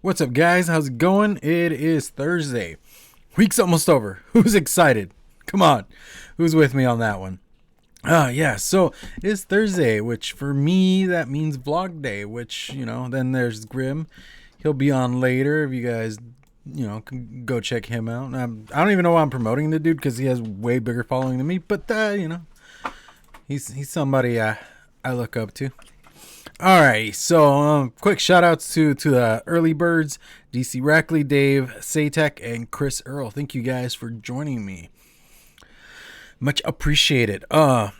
What's up, guys? How's it going? It is Thursday. Week's almost over. Who's excited? Come on. Who's with me on that one? Yeah, so it is Thursday, which for me, that means vlog day, which, then there's Grim. He'll be on later if you guys, can go check him out. I don't even know why I'm promoting the dude because he has way bigger following than me, but, he's somebody I look up to. Alright, so quick shout outs to the early birds, DC Rackley, Dave, Satek, and Chris Earl. Thank you guys for joining me. Much appreciated. So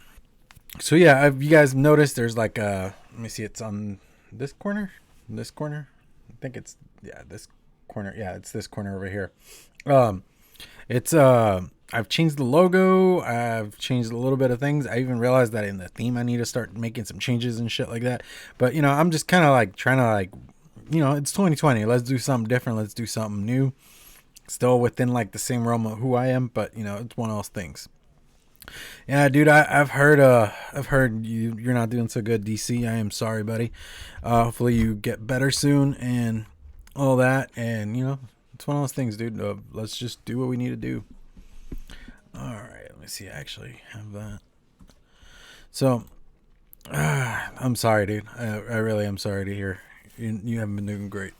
yeah, you guys noticed there's like let me see, it's on this corner. I think it's this corner. Yeah, it's this corner over here. I've changed the logo. I've changed a little bit of things. I even realized that in the theme I need to start making some changes and shit like that. But I'm just kind of like trying to it's 2020. Let's do something different. Let's do something new. Still within like the same realm of who I am, but it's one of those things. Yeah, dude, I've heard you're not doing so good, DC. I am sorry, buddy. Hopefully you get better soon and all that. And it's one of those things, dude. Let's just do what we need to do. All right, let me see. I actually have that. So, I'm sorry, dude. I really am sorry to hear you haven't been doing great.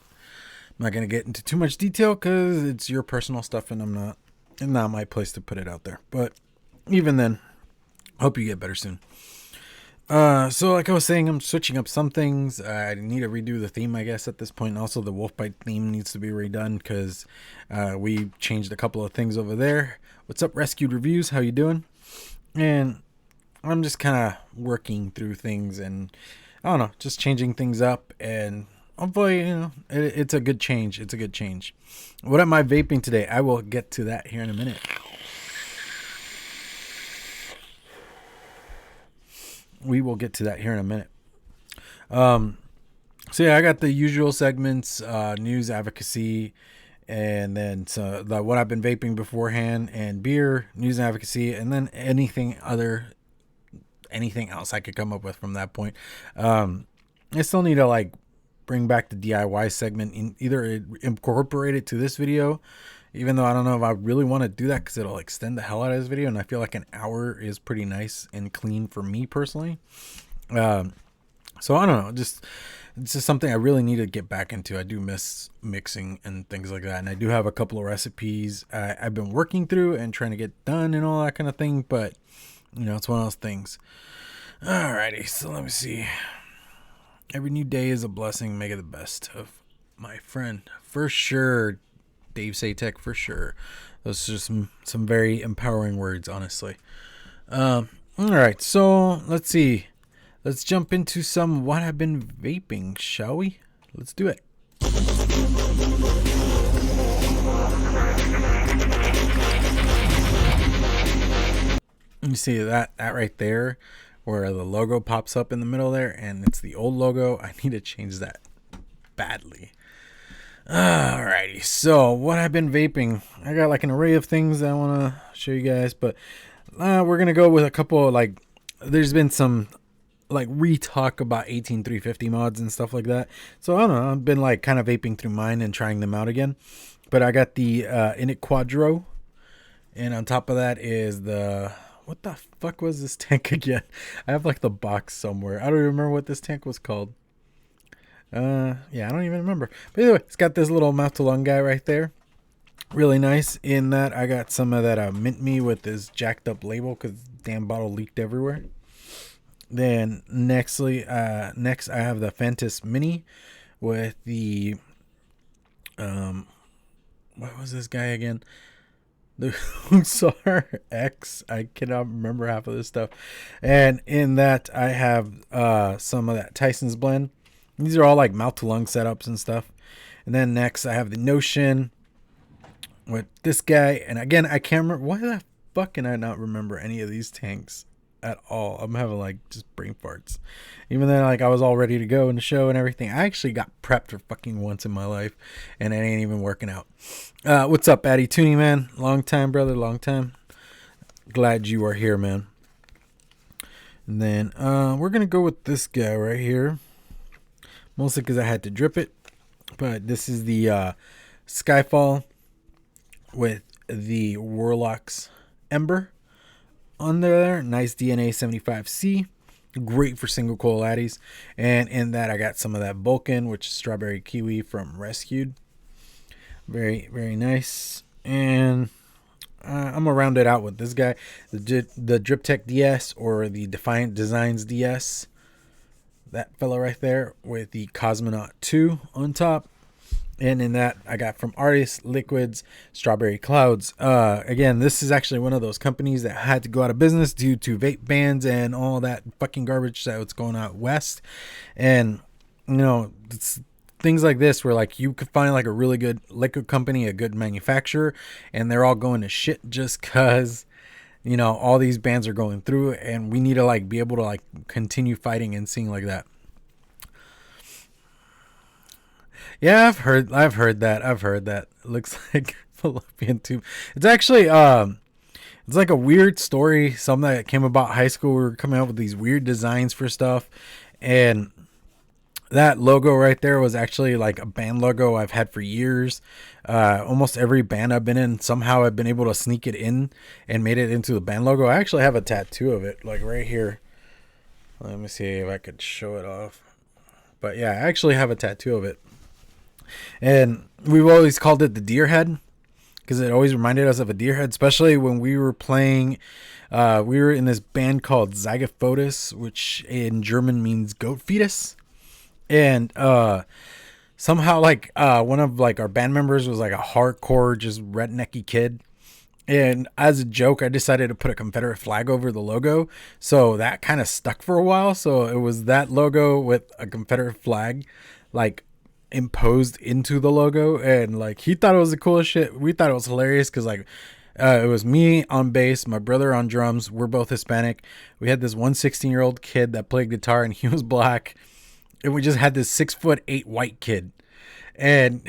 I'm not gonna get into too much detail because it's your personal stuff, and it's not my place to put it out there. But even then, hope you get better soon. So like I was saying, I'm switching up some things. I need to redo the theme, I guess, at this point. Also, the Wolfbite theme needs to be redone because we changed a couple of things over there. What's up, Rescued Reviews? How you doing? And I'm just kind of working through things and I don't know, just changing things up, and hopefully, it's a good change. It's a good change. What am I vaping today? I will get to that here in a minute. We will get to that here in a minute. So yeah, I got the usual segments, news, advocacy, and then what I've been vaping beforehand, and beer, news, and advocacy, and then anything else I could come up with from that point. I still need to bring back the DIY segment, in either incorporate it to this video, even though I don't know if I really want to do that because it'll extend the hell out of this video, and I feel like an hour is pretty nice and clean for me personally. So I don't know, it's just something I really need to get back into. I do miss mixing and things like that, and I do have a couple of recipes I've been working through and trying to get done and all that kind of thing, but it's one of those things. Alrighty, so let me see. Every new day is a blessing. Make it the best of, my friend. For sure, Dave Satek, for sure. Those are just some very empowering words, honestly. Alright, so let's see. Let's jump into some what I've been vaping, shall we? Let's do it. You see that right there where the logo pops up in the middle there, and it's the old logo. I need to change that badly. Alrighty, so what I've been vaping, I got like an array of things I want to show you guys, but we're gonna go with a couple. There's been some re-talk about 18350 mods and stuff like that, so I don't know, I've been kind of vaping through mine and trying them out again. But I got the Init Quadro, and on top of that is the, what the fuck was this tank again? I have the box somewhere. I don't remember what this tank was called. Yeah, I don't even remember. But anyway, it's got this little mouth to lung guy right there. Really nice. In that, I got some of that Mint Me with this jacked up label because damn bottle leaked everywhere. Then next I have the Fantas Mini with the what was this guy again? The Hussar X. I cannot remember half of this stuff. And in that, I have some of that Tyson's blend. These are all mouth to lung setups and stuff. And then next, I have the Notion with this guy. And again, I can't remember. Why the fuck can I not remember any of these tanks at all? I'm having just brain farts. Even then, I was all ready to go in the show and everything. I actually got prepped for fucking once in my life, and it ain't even working out. What's up, Addy Tooney, man? Long time, brother, long time. Glad you are here, man. And then we're gonna go with this guy right here, mostly because I had to drip it. But this is the Skyfall with the Warlock's Ember on there. Nice DNA 75C. Great for single coil addies. And in that I got some of that Vulcan, which is strawberry kiwi from Rescued. Very, very nice. And I'm gonna round it out with this guy, the Drip Tech DS, or the Defiant Designs DS. That fella right there with the Cosmonaut 2 on top. And in that, I got from Artist Liquids Strawberry Clouds. Again, this is actually one of those companies that had to go out of business due to vape bans and all that fucking garbage that was going out west. And, you know, it's things like this where, like, you could find, like, a really good liquid company, a good manufacturer, and they're all going to shit just because, you know, all these bans are going through, and we need to, like, be able to, like, continue fighting and seeing like that. Yeah, I've heard that. It looks like fallopian tube. It's actually it's like a weird story, something that came about high school. We were coming up with these weird designs for stuff, and that logo right there was actually like a band logo I've had for years. Almost every band I've been in, somehow I've been able to sneak it in and made it into the band logo. I actually have a tattoo of it, like right here. Let me see if I could show it off. But yeah, I actually have a tattoo of it. And we've always called it the deer head because it always reminded us of a deer head, especially when we were playing. We were in this band called Zygofotis, which in German means goat fetus. And somehow, like, one of like our band members was like a hardcore, just rednecky kid. And as a joke, I decided to put a Confederate flag over the logo. So that kind of stuck for a while. So it was that logo with a Confederate flag, like, imposed into the logo. And like, he thought it was the coolest shit. We thought it was hilarious because, like, it was me on bass, my brother on drums. We're both Hispanic. We had this 16-year-old kid that played guitar, and he was black. And we just had this 6'8" white kid. And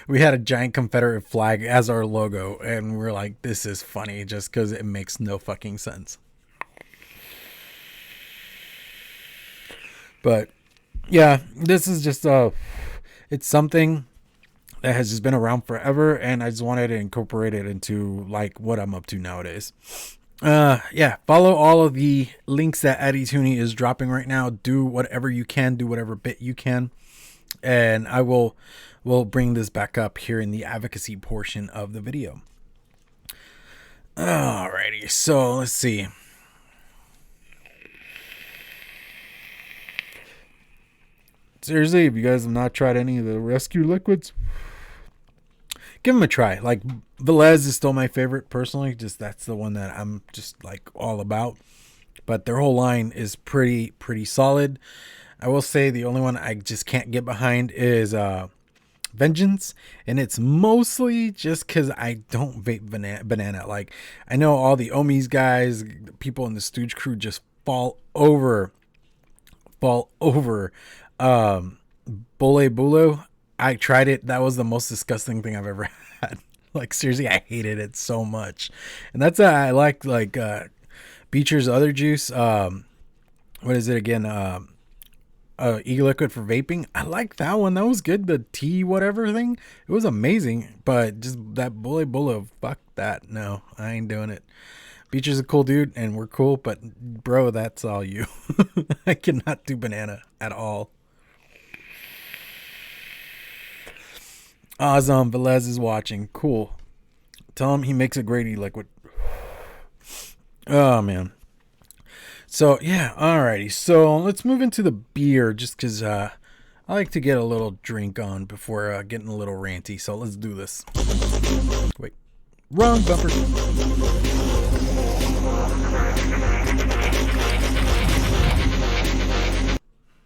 we had a giant Confederate flag as our logo. And we're like, this is funny just because it makes no fucking sense. But yeah, this is just it's something that has just been around forever, and I just wanted to incorporate it into like what I'm up to nowadays. Yeah, follow all of the links that Advocacy is dropping right now. Do whatever you can, do whatever bit you can, and I will bring this back up here in the advocacy portion of the video. Alrighty, so let's see. Seriously, if you guys have not tried any of the Rescue liquids, give them a try. Like, Velez is still my favorite personally. Just that's the one that I'm just like all about. But their whole line is pretty solid. I will say the only one I just can't get behind is Vengeance, and it's mostly just because I don't vape banana. Like, I know all the Ohmies guys, people in the Stooge crew just fall over Bole Bulu. I tried it. That was the most disgusting thing I've ever had. Like, seriously, I hated it so much. And that's I like Beecher's other juice. What is it again? E-liquid for vaping. I like that one. That was good. The tea whatever thing. It was amazing. But just that Bole Bulu, fuck that. No, I ain't doing it. Beecher's a cool dude and we're cool, but bro, that's all you. I cannot do banana at all. Awesome. Velez is watching. Cool. Tell him he makes a great e-liquid. Oh, man. So, yeah. Alrighty. So, let's move into the beer just because I like to get a little drink on before getting a little ranty. So, let's do this. Wait. Wrong bumper.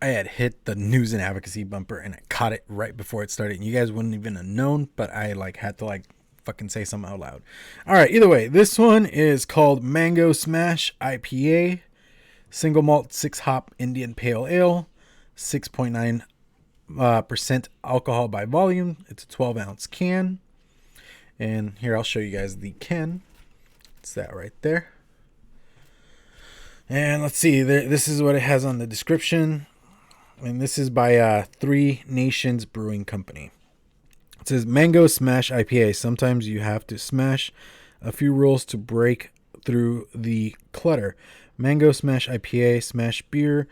I had hit the news and advocacy bumper and I caught it right before it started. And you guys wouldn't even have known, but I like had to like fucking say something out loud. All right, either way, this one is called Mango Smash IPA, single malt 6 hop Indian Pale Ale, 6.9% alcohol by volume. It's a 12-ounce can. And here I'll show you guys the can. It's that right there. And let's see, this is what it has on the description. And this is by Three Nations Brewing Company. It says Mango Smash IPA. Sometimes you have to smash a few rules to break through the clutter. Mango Smash IPA, smash beer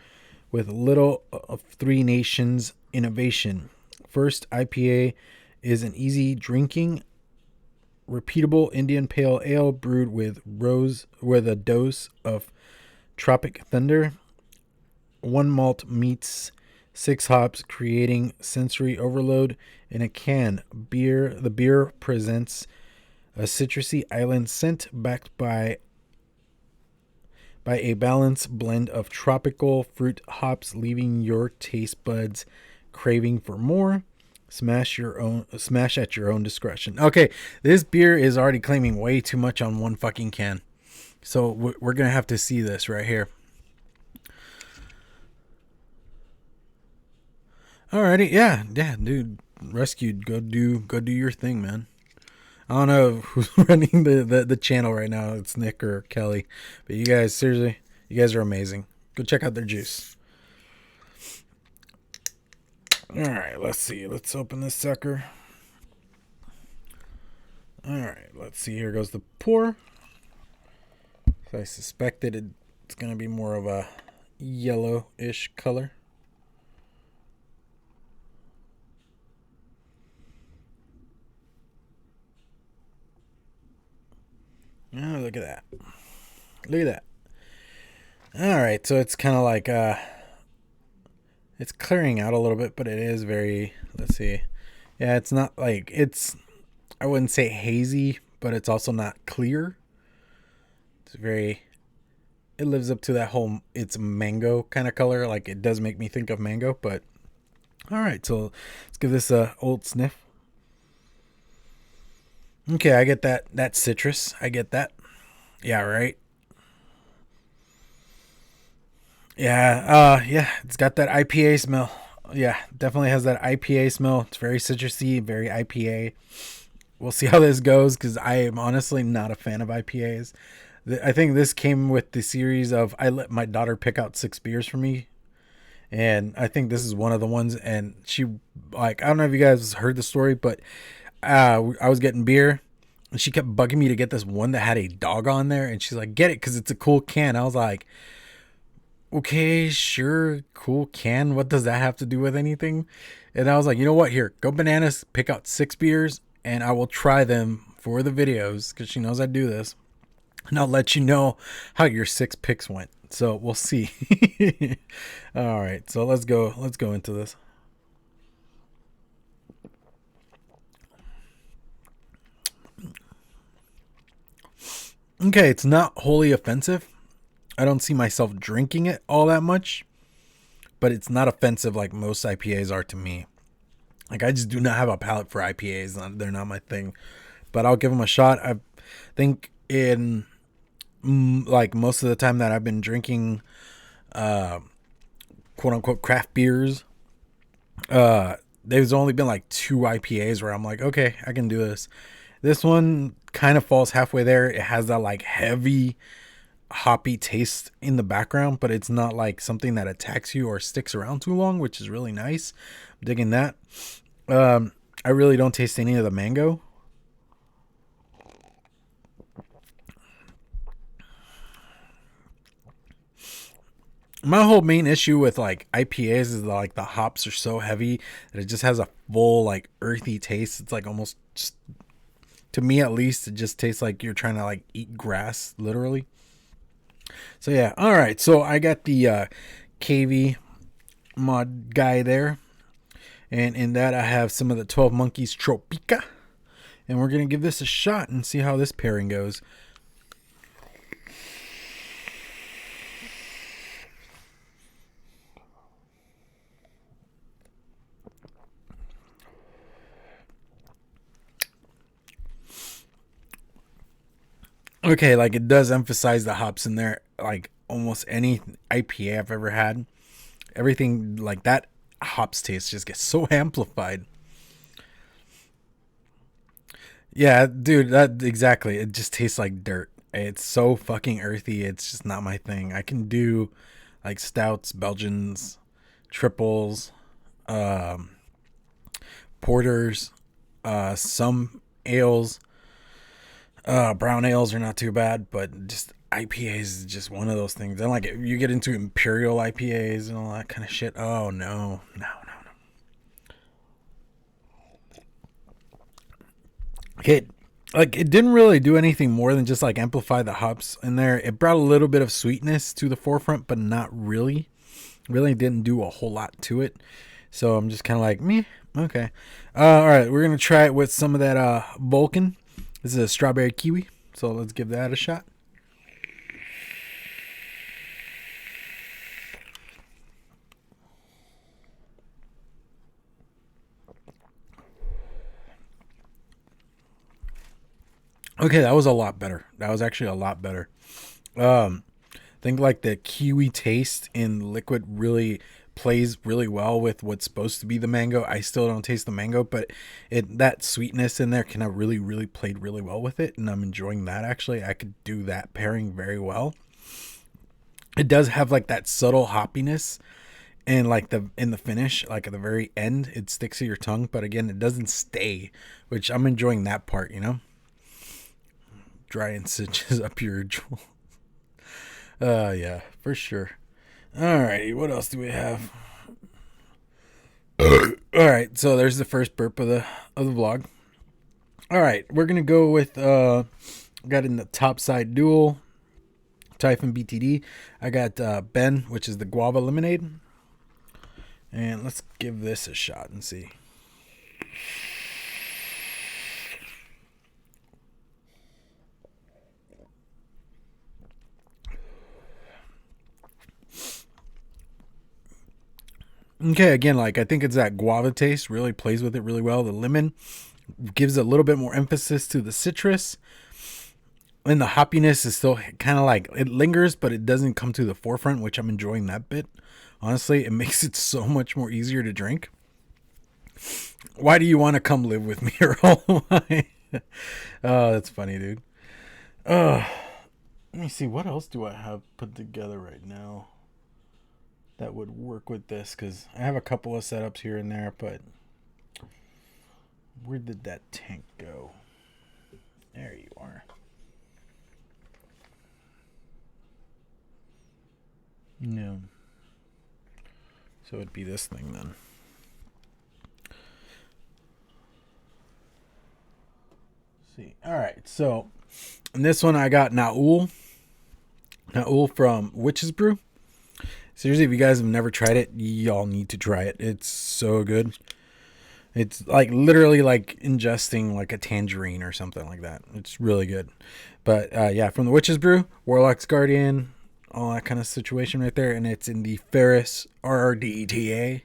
with a little of Three Nations innovation. First, IPA is an easy drinking, repeatable Indian Pale Ale brewed with a dose of Tropic Thunder. One malt meets 6 hops, creating sensory overload in a can. The beer presents a citrusy island scent backed by a balanced blend of tropical fruit hops, leaving your taste buds craving for more. Smash at your own discretion. Okay, this beer is already claiming way too much on one fucking can. So we're going to have to see this right here. Alrighty, yeah, dude. Rescued. Go do your thing, man. I don't know who's running the channel right now. It's Nick or Kelly. But you guys, seriously, you guys are amazing. Go check out their juice. Alright, let's see. Let's open this sucker. Alright, let's see. Here goes the pour. So I suspected it's going to be more of a yellowish color. Oh, look at that. Look at that. Alright, so it's kind of like, it's clearing out a little bit, but it is very, let's see. Yeah, it's not like, I wouldn't say hazy, but it's also not clear. It's very, it lives up to that whole, it's mango kind of color. Like, it does make me think of mango, but alright, so let's give this a old sniff. Okay, I get that citrus. I get that. Yeah, right. Yeah, it's got that IPA smell. Yeah, definitely has that IPA smell. It's very citrusy, very IPA. We'll see how this goes because I am honestly not a fan of IPAs. I think this came with the series of I let my daughter pick out 6 beers for me. And I think this is one of the ones. And she, like, I don't know if you guys heard the story, but I was getting beer. And she kept bugging me to get this one that had a dog on there. And she's like, get it because it's a cool can. I was like, okay, sure, cool can. What does that have to do with anything? And I was like, you know what? Here, go bananas, pick out 6 beers, and I will try them for the videos because she knows I do this. And I'll let you know how your 6 picks went. So we'll see. All right, so let's go into this. Okay, it's not wholly offensive. I don't see myself drinking it all that much, but it's not offensive like most IPAs are to me. Like, I just do not have a palate for IPAs. They're not my thing, but I'll give them a shot. I think in like most of the time that I've been drinking quote unquote craft beers, there's only been like 2 IPAs where I'm like, okay, I can do this. This one kind of falls halfway there. It has that like heavy hoppy taste in the background, but it's not like something that attacks you or sticks around too long, which is really nice. I'm digging that. I really don't taste any of the mango. My whole main issue with like IPAs is like the hops are so heavy that it just has a full like earthy taste. It's like almost just, to me at least, it just tastes like you're trying to like eat grass, literally. So yeah, all right. So I got the KV mod guy there, and in that I have some of the 12 Monkeys Tropica, and we're gonna give this a shot and see how this pairing goes. Okay, like it does emphasize the hops in there. Like almost any IPA I've ever had, everything like that hops taste just gets so amplified. Yeah, dude, that exactly. It just tastes like dirt. It's so fucking earthy. It's just not my thing. I can do like stouts, Belgians, triples, porters, some ales. Brown ales are not too bad, but just IPAs is just one of those things. Then like you get into imperial IPAs and all that kind of shit. Oh no. It didn't really do anything more than just like amplify the hops in there. It brought a little bit of sweetness to the forefront, but not really. Really didn't do a whole lot to it. So I'm just kind of like, meh, okay. All right, we're gonna try it with some of that Vulcan. This is a strawberry kiwi, so let's give that a shot. Okay, that was a lot better. That was actually a lot better. I think like the kiwi taste in liquid really plays really well with what's supposed to be the mango. I still don't taste the mango, but that sweetness in there kind of really played really well with it, and I'm enjoying that. Actually, I could do that pairing very well. It does have like that subtle hoppiness, and like in the finish, like at the very end, it sticks to your tongue, but again, it doesn't stay, which I'm enjoying that part, you know. Dry and cinches up your jaw. Yeah, for sure. Alrighty, what else do we have? Alright, so there's the first burp of the vlog. Alright, we're gonna go with got in the top side dual Typhon BTD. I got Ben, which is the guava lemonade. And let's give this a shot and see. Okay, again, like I think it's that guava taste really plays with it really well. The lemon gives a little bit more emphasis to the citrus, and the hoppiness is still kind of like it lingers, but it doesn't come to the forefront, which I'm enjoying that bit. Honestly, it makes it so much more easier to drink. Why do you want to come live with me, Earl? Oh, that's funny, dude. Let me see, what else do I have put together right now that would work with this, because I have a couple of setups here and there, but where did that tank go? There you are. No. So it'd be this thing then. Let's see. All right. So in this one, I got Naul from Witch's Brew. Seriously, if you guys have never tried it, y'all need to try it. It's so good. It's like literally like ingesting like a tangerine or something like that. It's really good. But yeah, from the Witch's Brew, Warlock's Guardian, all that kind of situation right there. And it's in the Ferris RRDETA.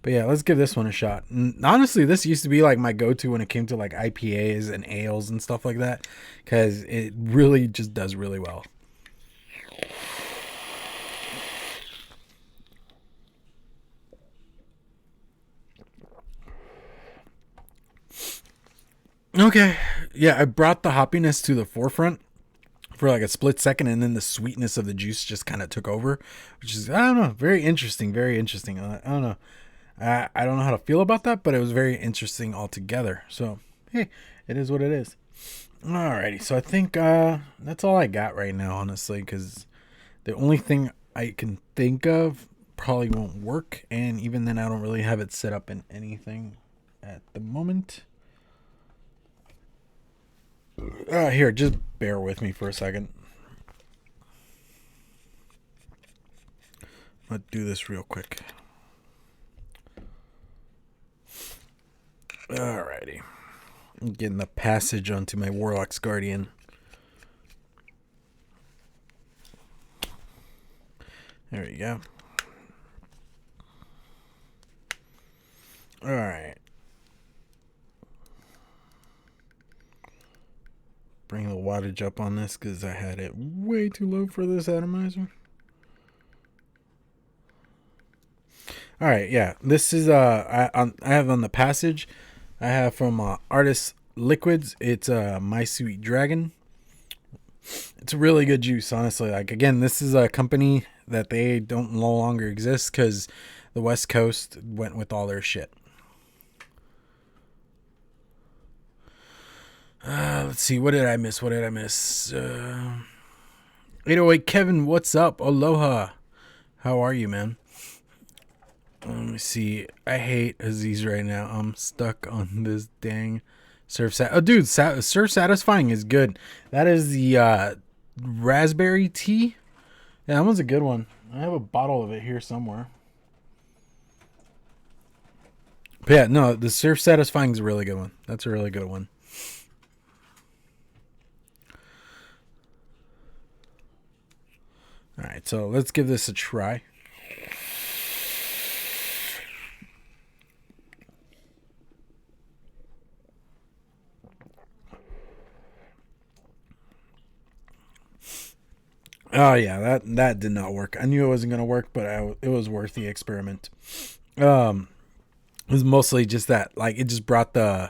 But yeah, let's give this one a shot. And honestly, this used to be like my go-to when it came to like IPAs and ales and stuff like that, because it really just does really well. Okay, yeah, I brought the hoppiness to the forefront for like a split second, and then the sweetness of the juice just kind of took over, which is, I don't know, very interesting, very interesting. I don't know. I don't know how to feel about that, but it was very interesting altogether. So, hey, it is what it is. Alrighty, so I think that's all I got right now, honestly, because the only thing I can think of probably won't work, and even then I don't really have it set up in anything at the moment. Here, just bear with me for a second. Let's do this real quick. Alrighty. I'm getting the passage onto my Warlock's Guardian. There you go. Alright. Bring the wattage up on this because I had it way too low for this atomizer. All right, yeah. This is I have on the passage. I have from Artist Liquids. It's My Sweet Dragon. It's a really good juice, honestly. Like again, this is a company that they don't no longer exist because the West Coast went with all their shit. Let's see. What did I miss? 808 Kevin, what's up? Aloha. How are you, man? Let me see. I hate Aziz right now. I'm stuck on this dang surf. Oh, dude, surf satisfying is good. That is the raspberry tea. Yeah, that one's a good one. I have a bottle of it here somewhere. But yeah, no, the surf satisfying is a really good one. That's a really good one. All right, so let's give this a try. Oh yeah, that did not work. I knew it wasn't gonna work, but it was worth the experiment. It was mostly just that, like, it just brought the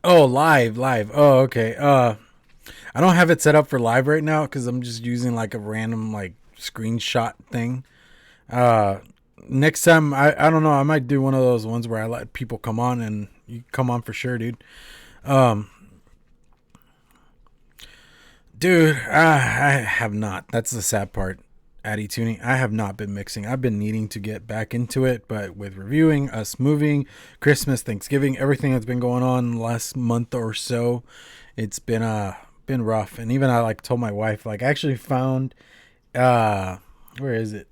oh, live. Oh, okay. I don't have it set up for live right now because I'm just using like a random like screenshot thing. Next time, I don't know. I might do one of those ones where I let people come on, and you come on for sure, dude. Dude, I have not. That's the sad part. Addy tuning. I have not been mixing. I've been needing to get back into it, but with reviewing, us moving, Christmas, Thanksgiving, everything that's been going on the last month or so, it's been rough. And even I like told my wife, like, I actually found where is it?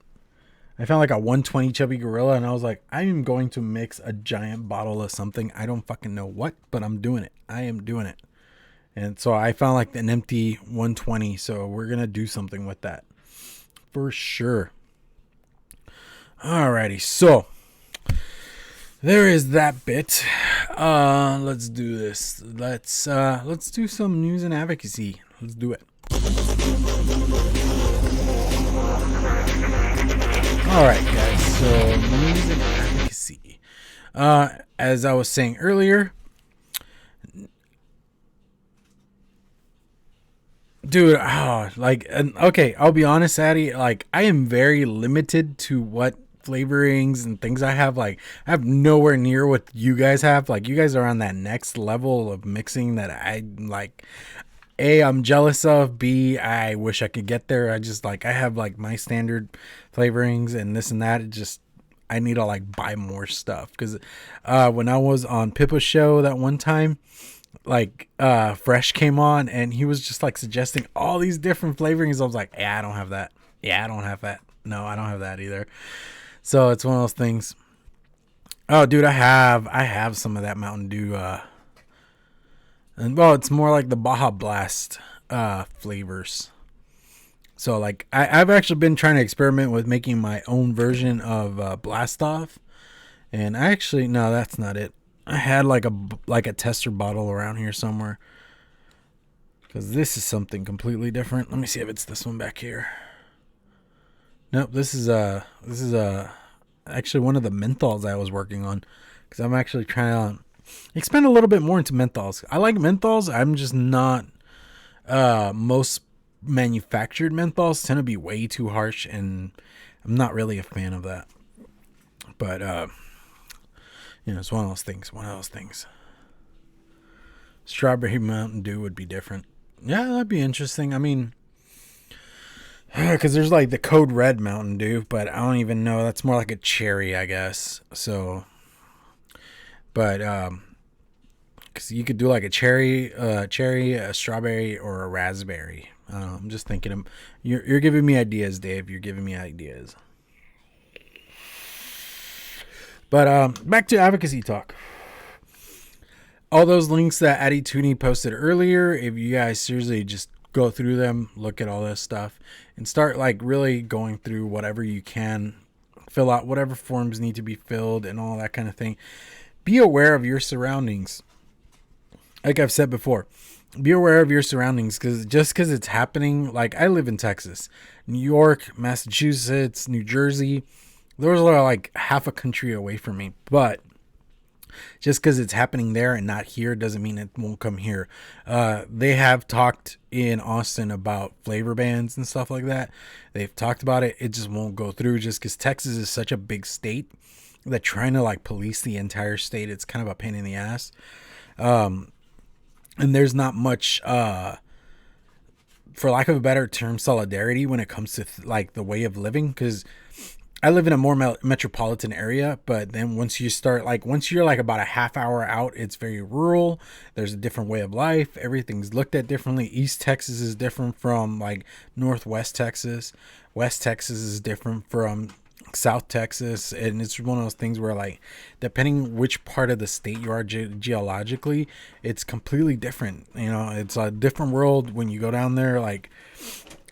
I found like a 120 chubby gorilla, and I was like, I am going to mix a giant bottle of something. I don't fucking know what, but I'm doing it. I am doing it. And so I found like an empty 120, so we're gonna do something with that for sure. Alrighty, so there is that bit. Let's do this. Let's do some news and advocacy. Let's do it. Alright, guys, so news and advocacy. As I was saying earlier, dude, okay, I'll be honest, Addy, like, I am very limited to what flavorings and things I have. Like, I have nowhere near what you guys have. Like, you guys are on that next level of mixing that I, like, A, I'm jealous of, B, I wish I could get there. I just, like, I have, like, my standard flavorings and this and that. It just, I need to, like, buy more stuff. Because when I was on Pippa's show that one time, like, Fresh came on and he was just like suggesting all these different flavorings. I was like, yeah, I don't have that. Yeah, I don't have that. No, I don't have that either. So it's one of those things. Oh, dude, I have some of that Mountain Dew. And well, it's more like the Baja Blast flavors. So like, I've actually been trying to experiment with making my own version of Blast Off. And actually, no, that's not it. I had like a tester bottle around here somewhere, because this is something completely different. Let me see if it's this one back here. Nope, this is actually one of the menthols I was working on, because I'm actually trying to expand a little bit more into menthols. I like menthols. I'm just not. Most manufactured menthols tend to be way too harsh, and I'm not really a fan of that. But you know, it's one of those things. Strawberry Mountain Dew would be different. Yeah, that'd be interesting. I mean, because there's like the Code Red Mountain Dew, but I don't even know. That's more like a cherry, I guess. So, but because you could do like a cherry, a strawberry, or a raspberry. I'm just thinking. You're giving me ideas, Dave. You're giving me ideas. But back to advocacy talk. All those links that Addy Tooney posted earlier, if you guys seriously just go through them, look at all this stuff, and start like really going through whatever you can, fill out whatever forms need to be filled and all that kind of thing. Be aware of your surroundings. Like I've said before, be aware of your surroundings, because just because it's happening, like I live in Texas, New York, Massachusetts, New Jersey. Those are like half a country away from me. But Just because it's happening there and not here doesn't mean it won't come here. They have talked in Austin about flavor bans and stuff like that. They've talked about it. It just won't go through just because Texas is such a big state that trying to like police the entire state, it's kind of a pain in the ass. And there's not much, for lack of a better term, solidarity when it comes to like the way of living. Because I live in a more metropolitan area, but then once you're like about a half hour out, it's very rural. There's a different way of life. Everything's looked at differently. East Texas is different from like Northwest Texas. West Texas is different from South Texas, and it's one of those things where like depending which part of the state you are geologically, it's completely different. You know, it's a different world when you go down there. Like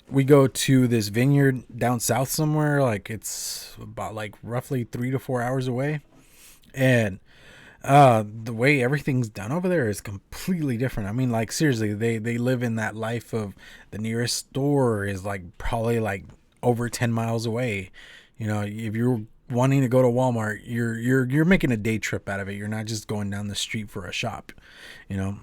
we go to this vineyard down south somewhere, like it's about like roughly 3 to 4 hours away, and the way everything's done over there is completely different. I mean, like seriously, they live in that life of the nearest store is like probably like over 10 miles away. You know, if you're wanting to go to Walmart, you're making a day trip out of it. You're not just going down the street for a shop, you know.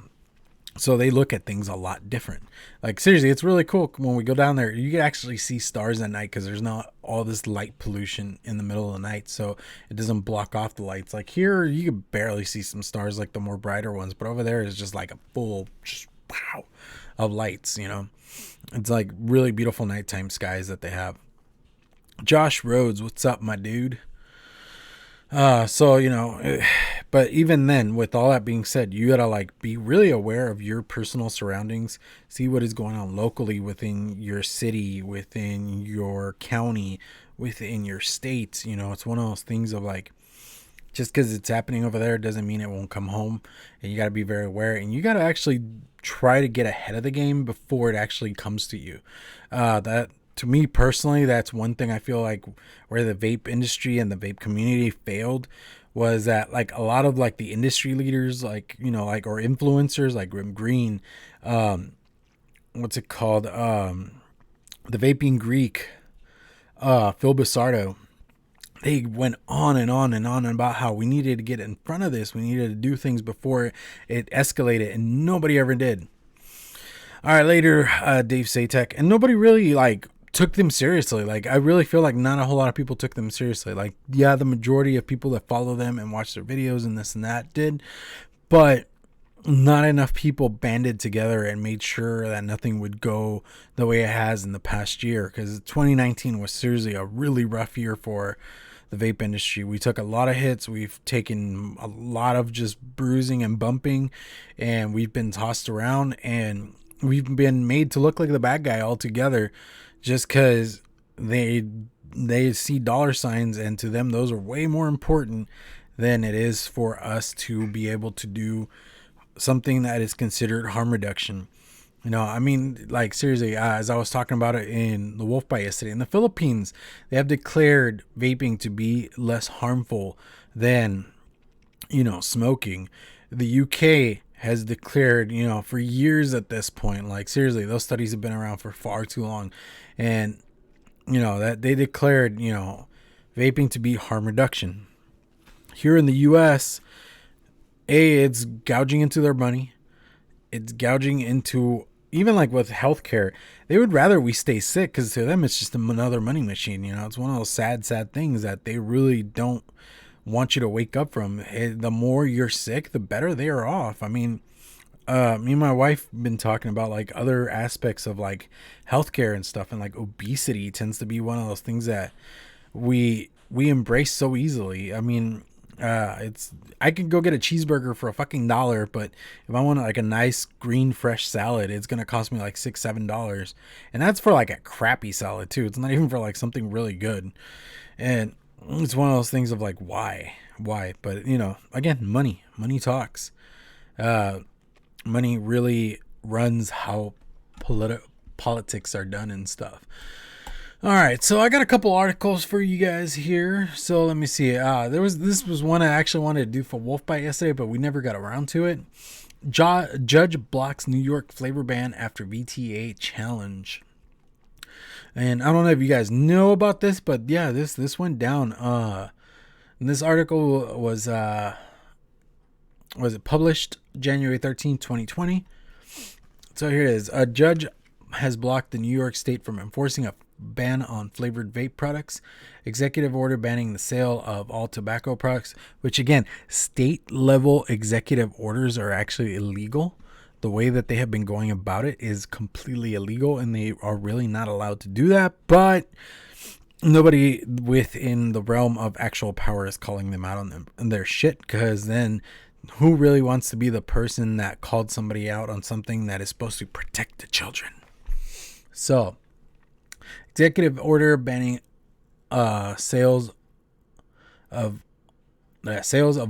So they look at things a lot different. Like seriously, it's really cool when we go down there. You can actually see stars at night because there's not all this light pollution in the middle of the night, so it doesn't block off the lights. Like here, you can barely see some stars, like the more brighter ones, but over there is just like a full just wow of lights. You know, it's like really beautiful nighttime skies that they have. Josh Rhodes, what's up, my dude? So, you know, but even then, with all that being said, you gotta like be really aware of your personal surroundings, see what is going on locally within your city, within your county, within your state. You know, it's one of those things of like, just because it's happening over there doesn't mean it won't come home, and you gotta be very aware, and you gotta actually try to get ahead of the game before it actually comes to you. That to me personally, that's one thing I feel like where the vape industry and the vape community failed was that like a lot of like the industry leaders, like, you know, like, or influencers like Grim Green, what's it called? The Vaping Greek, Phil Basardo, they went on and on and on about how we needed to get in front of this. We needed to do things before it escalated, and nobody ever did. All right, later, Dave Satek, and nobody really like took them seriously. Like, I really feel like not a whole lot of people took them seriously. Like, yeah, the majority of people that follow them and watch their videos and this and that did, but not enough people banded together and made sure that nothing would go the way it has in the past year. Because 2019 was seriously a really rough year for the vape industry. We took a lot of hits. We've taken a lot of just bruising and bumping, and we've been tossed around, and we've been made to look like the bad guy altogether just because they see dollar signs, and to them those are way more important than it is for us to be able to do something that is considered harm reduction. You know, I mean, like seriously, as I was talking about it in the Wolfbite yesterday, in the Philippines, they have declared vaping to be less harmful than, you know, smoking. The UK has declared, you know, for years at this point, like seriously, those studies have been around for far too long. And, you know, that they declared, you know, vaping to be harm reduction. Here in the US, it's gouging into their money. It's gouging into, even like with healthcare, they would rather we stay sick because to them it's just another money machine. You know, it's one of those sad things that they really don't want you to wake up from. The more you're sick, the better they are off. I mean, me and my wife been talking about like other aspects of like healthcare and stuff, and like obesity tends to be one of those things that we embrace so easily. I mean, I can go get a cheeseburger for a fucking $1, but if I want like a nice green fresh salad, it's gonna cost me like $6-7, and that's for like a crappy salad too. It's not even for like something really good, and it's one of those things of like why, but you know, again, money talks. Money really runs how politics are done and stuff. All right, so I got a couple articles for you guys here. So let me see. This was one I actually wanted to do for Wolfbite yesterday, but we never got around to it. Judge blocks New York flavor ban after VTA challenge. And I don't know if you guys know about this, but yeah, this went down. And this article was Was it published January 13th, 2020? So here it is. A judge has blocked the New York State from enforcing a ban on flavored vape products. Executive order banning the sale of all tobacco products, which again, state level executive orders are actually illegal. The way that they have been going about it is completely illegal, and they are really not allowed to do that. But nobody within the realm of actual power is calling them out on their shit, because then who really wants to be the person that called somebody out on something that is supposed to protect the children? So, executive order banning sales of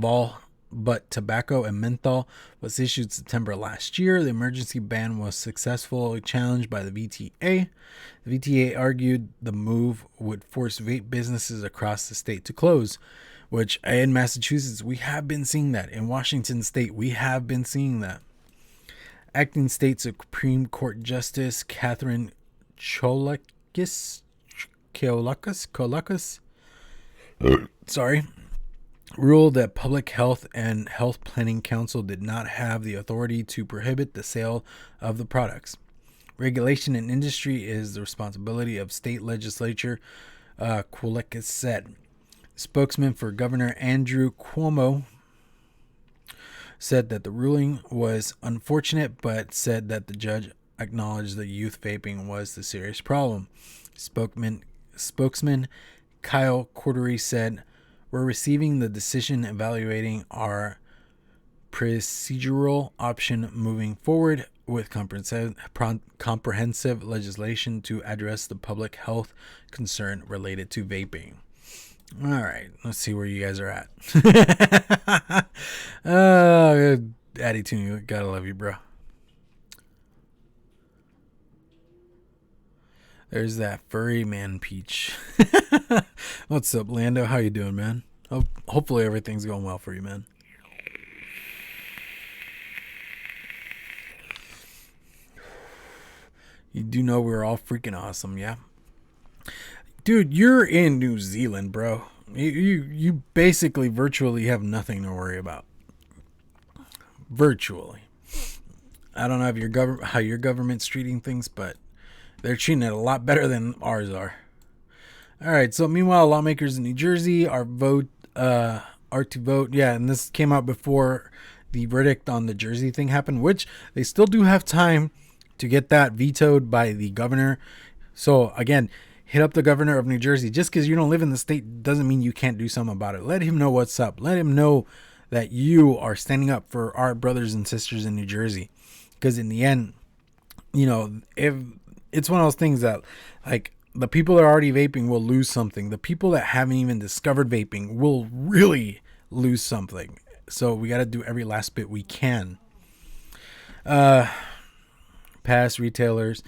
all but tobacco and menthol was issued September last year. The emergency ban was successfully challenged by the VTA. The VTA argued the move would force vape businesses across the state to close, which in Massachusetts, we have been seeing that. In Washington State, we have been seeing that. Acting State Supreme Court Justice Catherine Choulakis, ruled that Public Health and Health Planning Council did not have the authority to prohibit the sale of the products. Regulation in industry is the responsibility of state legislature, Choulakis said. Spokesman for Governor Andrew Cuomo said that the ruling was unfortunate, but said that the judge acknowledged that youth vaping was the serious problem. Spokesman Kyle Cordery said, "We're receiving the decision evaluating our procedural option moving forward with comprehensive legislation to address the public health concern related to vaping." All right, let's see where you guys are at. Addy Toon, gotta love you, bro. There's that furry man Peach. What's up, Lando? How you doing, man? Hopefully everything's going well for you, man. You do know we're all freaking awesome, yeah? Dude, you're in New Zealand, bro. You basically virtually have nothing to worry about. Virtually. I don't know if how your government's treating things, but they're treating it a lot better than ours are. All right, so meanwhile, lawmakers in New Jersey are to vote. Yeah, and this came out before the verdict on the Jersey thing happened, which they still do have time to get that vetoed by the governor. So again, hit up the governor of New Jersey. Just because you don't live in the state doesn't mean you can't do something about it. Let him know what's up. Let him know that you are standing up for our brothers and sisters in New Jersey. Because in the end, you know, if it's one of those things that, like, the people that are already vaping will lose something. The people that haven't even discovered vaping will really lose something. So we got to do every last bit we can. Past retailers.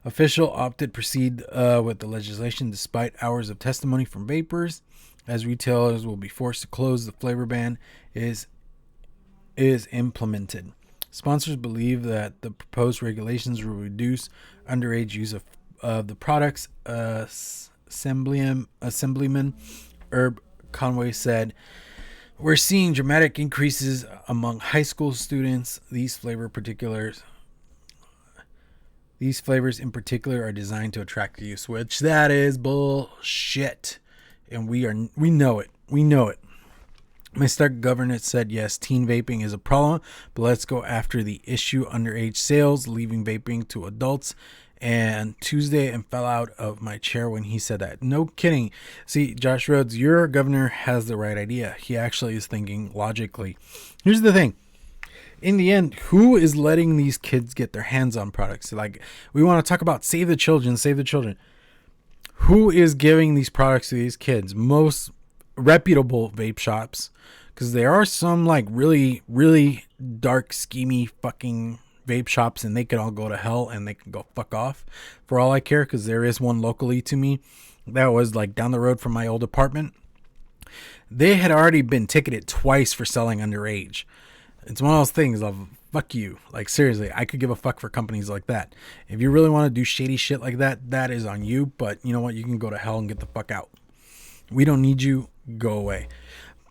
Official opted proceed with the legislation despite hours of testimony from vapers, as retailers will be forced to close. The flavor ban is implemented. Sponsors believe that the proposed regulations will reduce underage use of the products. Assemblyman Herb Conway said, "We're seeing dramatic increases among high school students. These flavors in particular are designed to attract youth," which that is bullshit. And we know it. We know it. My Stark governor said, yes, teen vaping is a problem, but let's go after the issue underage sales, leaving vaping to adults. And Tuesday, and fell out of my chair when he said that. No kidding. See, Josh Rhodes, your governor has the right idea. He actually is thinking logically. Here's the thing. In the end, who is letting these kids get their hands on products? Like, we want to talk about save the children, save the children. Who is giving these products to these kids? Most reputable vape shops, because there are some like really, really dark, schemy fucking vape shops, and they can all go to hell and they can go fuck off for all I care, because there is one locally to me that was like down the road from my old apartment. They had already been ticketed twice for selling underage. It's one of those things of fuck you. Like, seriously, I could give a fuck for companies like that. If you really want to do shady shit like that, that is on you. But you know what? You can go to hell and get the fuck out. We don't need you. Go away.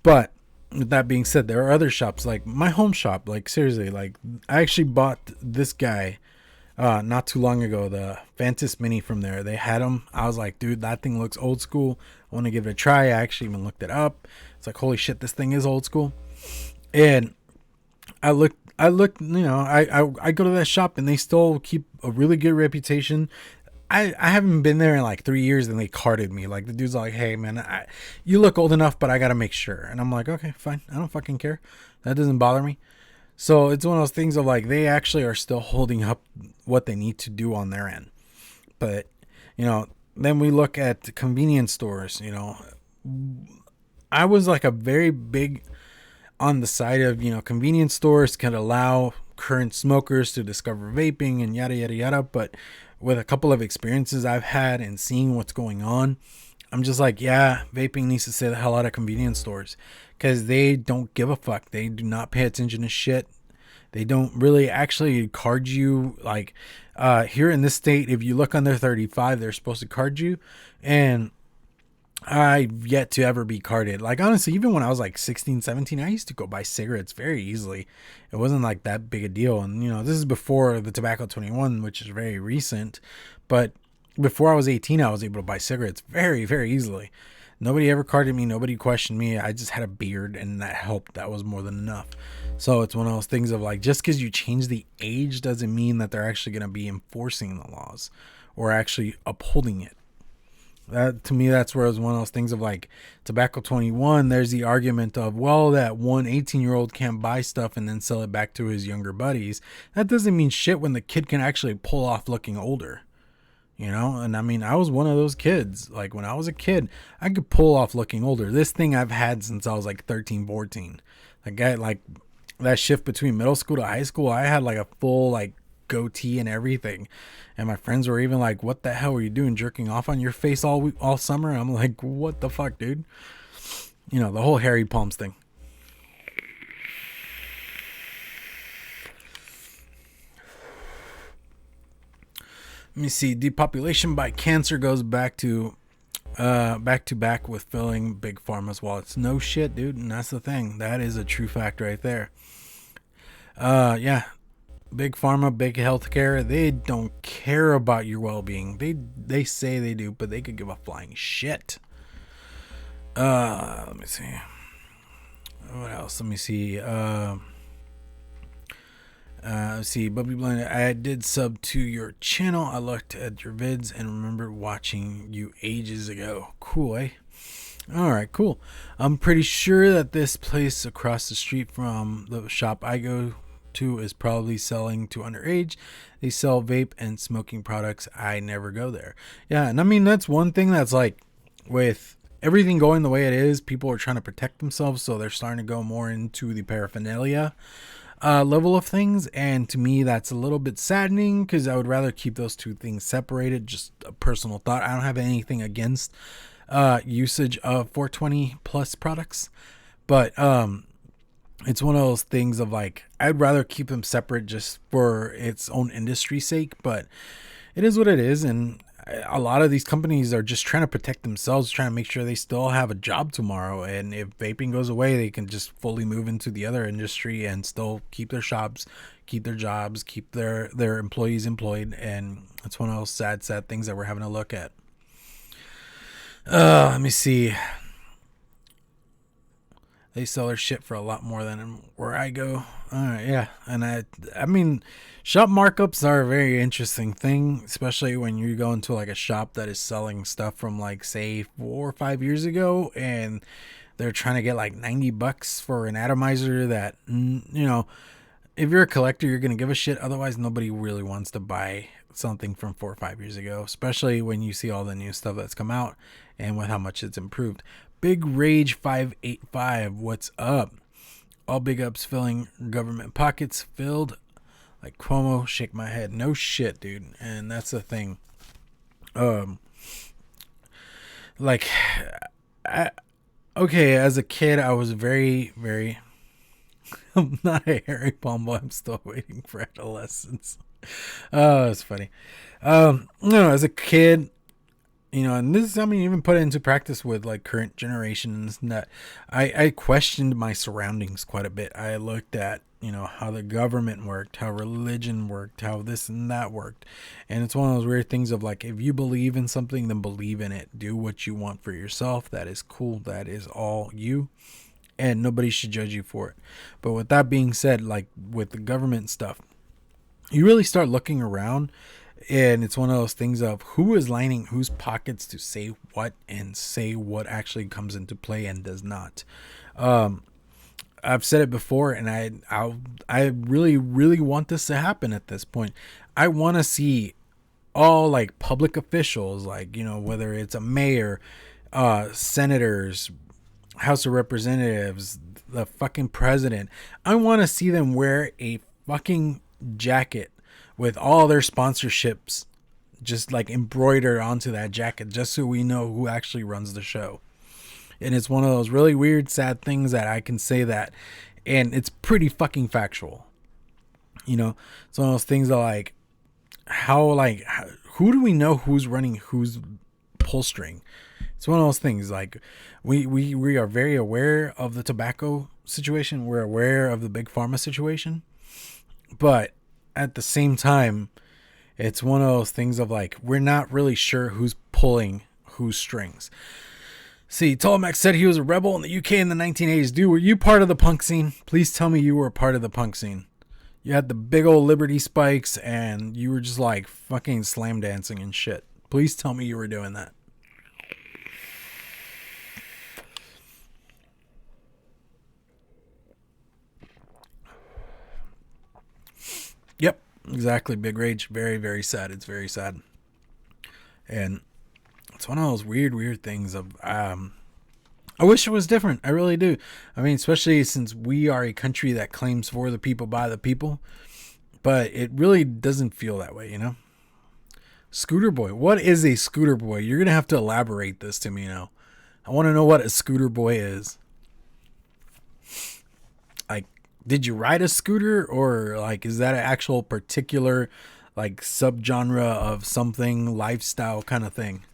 But with that being said, there are other shops like my home shop. Like seriously, like I actually bought this guy not too long ago, the Fantas Mini from there. They had them. I was like, dude, that thing looks old school. I want to give it a try. I actually even looked it up. It's like, holy shit, this thing is old school. And I looked, I go to that shop and they still keep a really good reputation. I haven't been there in like 3 years and they carded me. Like the dude's like, hey man, you look old enough, but I gotta make sure. And I'm like, okay, fine. I don't fucking care. That doesn't bother me. So it's one of those things of like, they actually are still holding up what they need to do on their end. But, then we look at convenience stores, I was like a very big on the side of, convenience stores can allow current smokers to discover vaping and yada, yada, yada. But with a couple of experiences I've had and seeing what's going on, I'm just like, yeah, vaping needs to stay the hell out of convenience stores because they don't give a fuck. They do not pay attention to shit. They don't really actually card you. Like here in this state, if you look under 35, they're supposed to card you. And I've yet to ever be carded. Like, honestly, even when I was like 16, 17, I used to go buy cigarettes very easily. It wasn't like that big a deal. And, this is before the Tobacco 21, which is very recent. But before I was 18, I was able to buy cigarettes very, very easily. Nobody ever carded me. Nobody questioned me. I just had a beard and that helped. That was more than enough. So it's one of those things of like, just because you change the age doesn't mean that they're actually going to be enforcing the laws or actually upholding it. That, to me, that's where it was one of those things of like Tobacco 21. There's the argument of, well, that one 18-year-old can't buy stuff and then sell it back to his younger buddies. That doesn't mean shit when the kid can actually pull off looking older. And I mean, I was one of those kids. Like when I was a kid, I could pull off looking older. This thing I've had since I was like 13, 14. Like that shift between middle school to high school, I had like a full like goatee and everything. And my friends were even like, what the hell are you doing, jerking off on your face all summer? I'm like, what the fuck, dude? The whole hairy palms thing. Let me see. Depopulation by cancer goes back to back with filling big pharma's wallets. No shit, dude. And that's the thing. That is a true fact right there. Yeah. Big pharma, big healthcare, they don't care about your well-being. They say they do, but they could give a flying shit. Let me see. What else? Let me see. Let's see, Bubby Blind. I did sub to your channel. I looked at your vids and remember watching you ages ago. Cool, eh? All right, cool. I'm pretty sure that this place across the street from the shop I go to is probably selling to underage. They sell vape and smoking products. I never go there. Yeah, and I mean, that's one thing that's like with everything going the way it is, people are trying to protect themselves, so they're starting to go more into the paraphernalia level of things. And to me, that's a little bit saddening because I would rather keep those two things separated. Just a personal thought. I don't have anything against usage of 420 plus products, but it's one of those things of like, I'd rather keep them separate just for its own industry sake, but it is what it is. And a lot of these companies are just trying to protect themselves, trying to make sure they still have a job tomorrow. And if vaping goes away, they can just fully move into the other industry and still keep their shops, keep their jobs, keep their employees employed. And it's one of those sad things that we're having to look at. Let me see. They sell their shit for a lot more than where I go. All right, yeah. And I mean, shop markups are a very interesting thing, especially when you go into like a shop that is selling stuff from like, say, 4 or 5 years ago, and they're trying to get like $90 for an atomizer that, if you're a collector, you're going to give a shit. Otherwise, nobody really wants to buy something from 4 or 5 years ago, especially when you see all the new stuff that's come out and with how much it's improved. Big Rage 585, what's up? All big ups filling government pockets filled like Cuomo. Shake my head. No shit, dude. And that's the thing. Okay, as a kid, I was very, very. I'm not a hairy palm boy. I'm still waiting for adolescence. Oh, it's funny. No, as a kid, You know, and this is, I mean, even put it into practice with like current generations, and that I questioned my surroundings quite a bit. I looked at, you know, how the government worked, how religion worked, how this and that worked. And it's one of those weird things of like, if you believe in something, then believe in it. Do what you want for yourself. That is cool. That is all you. And nobody should judge you for it. But with that being said, like with the government stuff, you really start looking around, and it's one of those things of who is lining whose pockets to say what and say what actually comes into play and does not. I've said it before, and I really want this to happen at this point. I want to see all like public officials, like, you know, whether it's a mayor, senators, House of Representatives, the fucking president. I want to see them wear a fucking jacket with all their sponsorships just like embroidered onto that jacket, just so we know who actually runs the show. And it's one of those really weird, sad things that I can say that, and it's pretty fucking factual. You know, it's one of those things that like, who do we know who's running whose pull string? It's one of those things like we are very aware of the tobacco situation. We're aware of the big pharma situation, but at the same time, it's one of those things of like, we're not really sure who's pulling whose strings. See, Tolmac said he was a rebel in the UK in the 1980s. Dude, were you part of the punk scene? Please tell me you were a part of the punk scene. You had the big old Liberty spikes and you were just like fucking slam dancing and shit. Please tell me you were doing that. Yep, exactly. Big Rage. Very, very sad. It's very sad. And it's one of those weird things of, I wish it was different. I really do. I mean, especially since we are a country that claims for the people, by the people. But it really doesn't feel that way, you know? Scooter boy. What is a scooter boy? You're going to have to elaborate this to me now. I want to know what a scooter boy is. Like, did you ride a scooter, or like, is that an actual particular like subgenre of something, lifestyle kind of thing?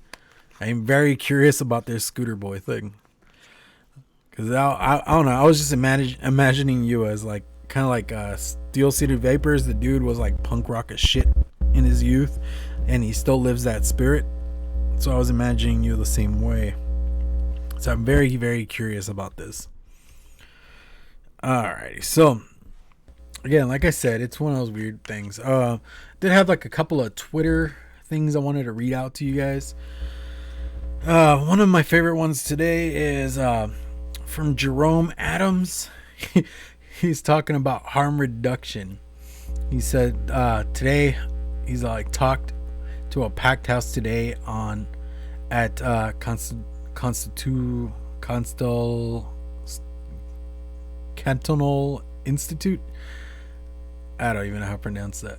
I'm very curious about this scooter boy thing. Because I don't know. I was just imagining you as like, kind of like Steel City Vapors. The dude was like punk rock as shit in his youth, and he still lives that spirit. So I was imagining you the same way. So I'm very, very curious about this. Alrighty, so again, like I said, it's one of those weird things. Did have like a couple of Twitter things I wanted to read out to you guys. One of my favorite ones today is from Jerome Adams. He's talking about harm reduction. He said today, he's like talked to a packed house today at Cantonal Institute. I don't even know how to pronounce that.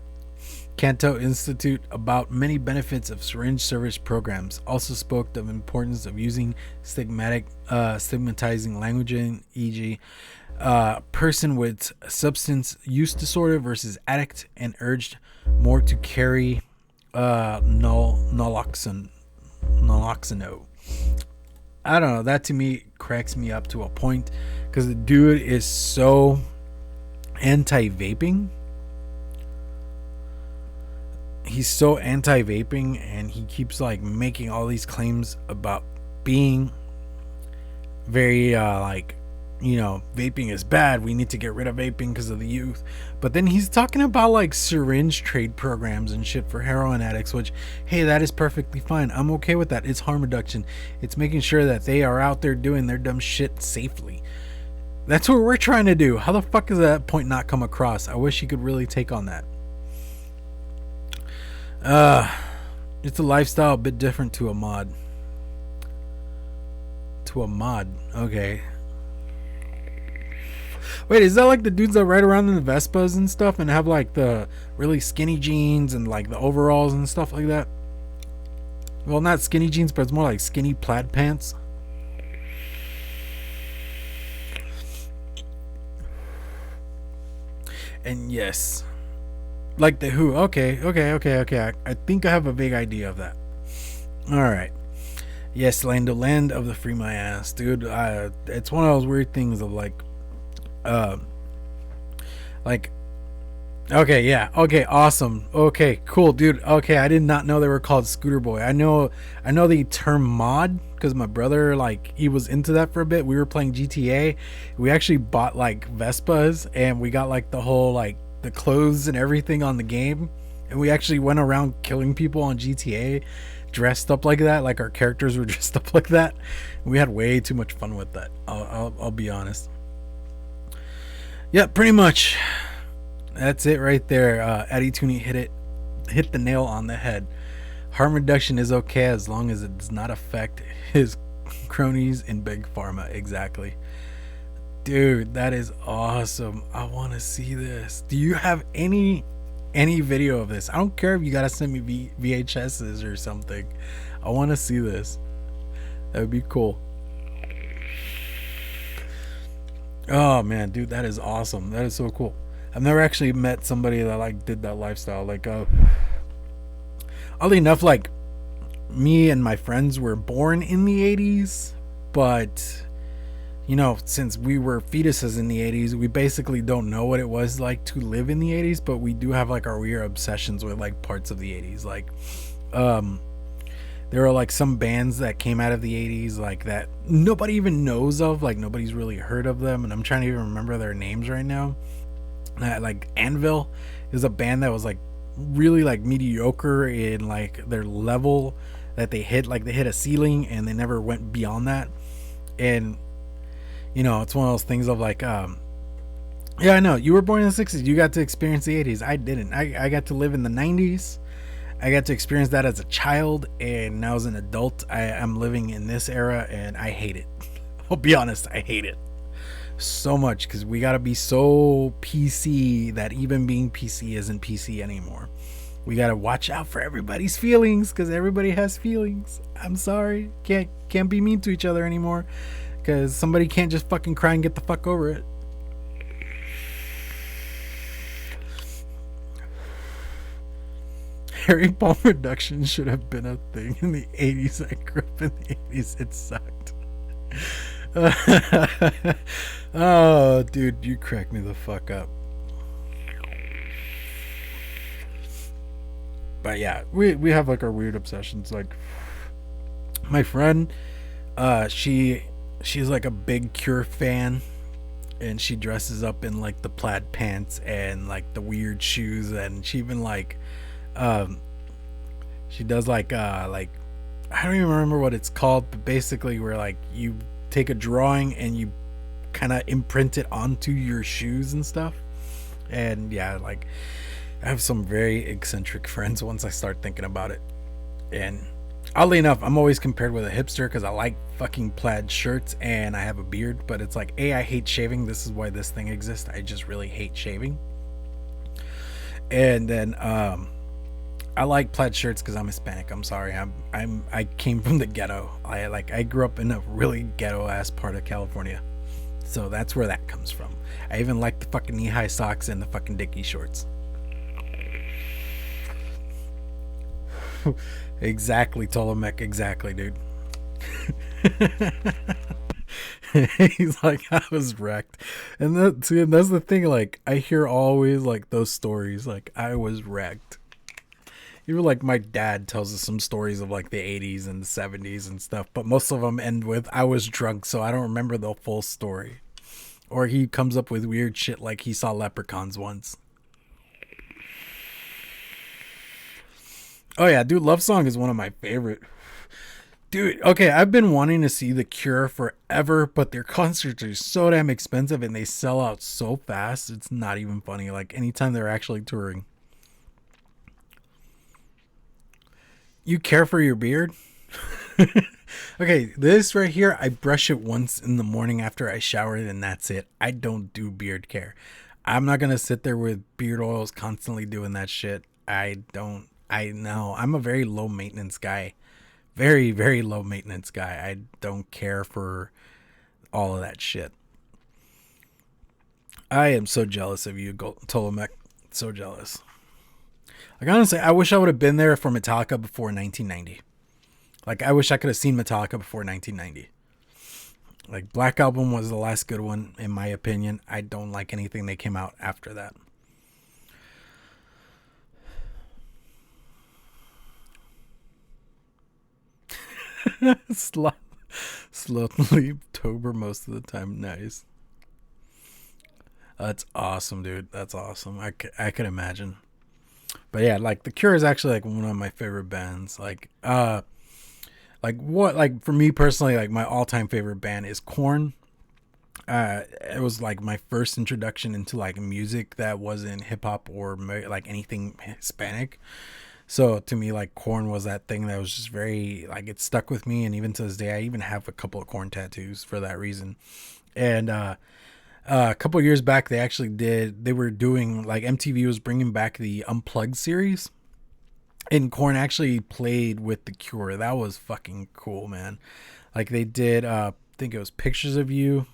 Canto Institute about many benefits of syringe service programs. Also spoke of importance of using stigmatizing language, e.g., person with substance use disorder versus addict, and urged more to carry naloxone. I don't know. That to me cracks me up to a point, because the dude is so anti-vaping. He's so anti-vaping, and he keeps like making all these claims about being very like, you know, vaping is bad, we need to get rid of vaping because of the youth. But then he's talking about like syringe trade programs and shit for heroin addicts, which, hey, that is perfectly fine. I'm okay with that. It's harm reduction. It's making sure that they are out there doing their dumb shit safely. That's what we're trying to do. How the fuck is that point not come across? I wish he could really take on that. It's a lifestyle a bit different to a mod. Okay. Wait, is that like the dudes that ride around in the Vespas and stuff and have like the really skinny jeans and like the overalls and stuff like that? Well, not skinny jeans, but it's more like skinny plaid pants. And yes, like the Who. Okay. I think I have a vague idea of that. All right. Yes, Lando, land of the free my ass, dude. It's one of those weird things of uh, like okay, yeah. Okay, awesome. Okay, cool, dude. Okay, I did not know they were called Scooter Boy. I know the term mod because my brother, like, he was into that for a bit. We were playing GTA. We actually bought like Vespas and we got like the whole like the clothes and everything on the game. And we actually went around killing people on GTA dressed up like that. Like our characters were dressed up like that. We had way too much fun with that. I'll be honest. Yeah, pretty much. That's it right there. Eddie Tooney hit the nail on the head. Harm reduction is okay as long as it does not affect his cronies in big pharma. Exactly. Dude, that is awesome. I want to see this. Do you have any video of this? I don't care if you gotta send me VHSs or something. I want to see this. That would be cool. Oh man, dude, that is awesome. That is so cool. I've never actually met somebody that like did that lifestyle. Like, oddly enough, like me and my friends were born in the 80s, but you know, since we were fetuses in the 80s, we basically don't know what it was like to live in the 80s, but we do have like our weird obsessions with like parts of the 80s. Like, there are like some bands that came out of the 80s like that nobody even knows of, like nobody's really heard of them, and I'm trying to even remember their names right now. Like Anvil is a band that was like really like mediocre in like their level that they hit. Like they hit a ceiling and they never went beyond that. And you know, it's one of those things of like, yeah, I know you were born in the 60s, you got to experience the 80s. I didn't. I got to live in the 90s. I got to experience that as a child, and now as an adult I'm living in this era and I hate it. I'll be honest, I hate it so much because we gotta be so PC that even being PC isn't PC anymore. We gotta watch out for everybody's feelings because everybody has feelings. I'm sorry, can't be mean to each other anymore because somebody can't just fucking cry and get the fuck over it. Harry Palm reduction should have been a thing in the 80s. I grew up in the 80s. It sucked. Oh, dude, you crack me the fuck up. But yeah, we have like our weird obsessions. Like my friend, she's like a big Cure fan, and she dresses up in like the plaid pants and like the weird shoes, and she even like she does like I don't even remember what it's called, but basically where like you take a drawing and you kind of imprint it onto your shoes and stuff. And yeah, like I have some very eccentric friends once I start thinking about it. And oddly enough, I'm always compared with a hipster because I like fucking plaid shirts and I have a beard. But it's like, I hate shaving. This is why this thing exists. I just really hate shaving. And then I like plaid shirts because I'm Hispanic. I'm sorry. I came from the ghetto. I grew up in a really ghetto ass part of California. So that's where that comes from. I even like the fucking knee-high socks and the fucking Dickie shorts. Exactly, Ptolemech. Exactly, dude. He's like, I was wrecked. And that's the thing. Like, I hear always like those stories. Like, I was wrecked. Even like my dad tells us some stories of like the 80s and the 70s and stuff, but most of them end with I was drunk, so I don't remember the full story. Or he comes up with weird shit like he saw leprechauns once. Oh yeah, dude, Love Song is one of my favorite. Dude, okay, I've been wanting to see The Cure forever, but their concerts are so damn expensive and they sell out so fast. It's not even funny. Like anytime they're actually touring. You care for your beard? Okay, this right here, I brush it once in the morning after I shower, and that's it. I don't do beard care. I'm not gonna sit there with beard oils constantly doing that shit. I know. I'm a very low maintenance guy. Very, very low maintenance guy. I don't care for all of that shit. I am so jealous of you, Ptolemech. So jealous. Like, honestly, I wish I would have been there for Metallica before 1990. Like, I wish I could have seen Metallica before 1990. Like, Black Album was the last good one, in my opinion. I don't like anything that came out after that. Slowly October most of the time. Nice. That's awesome, dude. That's awesome. I could imagine. But yeah, like The Cure is actually like one of my favorite bands. Like for me personally, like my all-time favorite band is Korn. It was like my first introduction into like music that wasn't hip hop or like anything Hispanic. So to me, like Korn was that thing that was just very like it stuck with me, and even to this day, I even have a couple of Korn tattoos for that reason. And a couple of years back, they were doing like MTV was bringing back the Unplugged series, and Korn actually played with The Cure. That was fucking cool, man. Like they did, I think it was Pictures of You,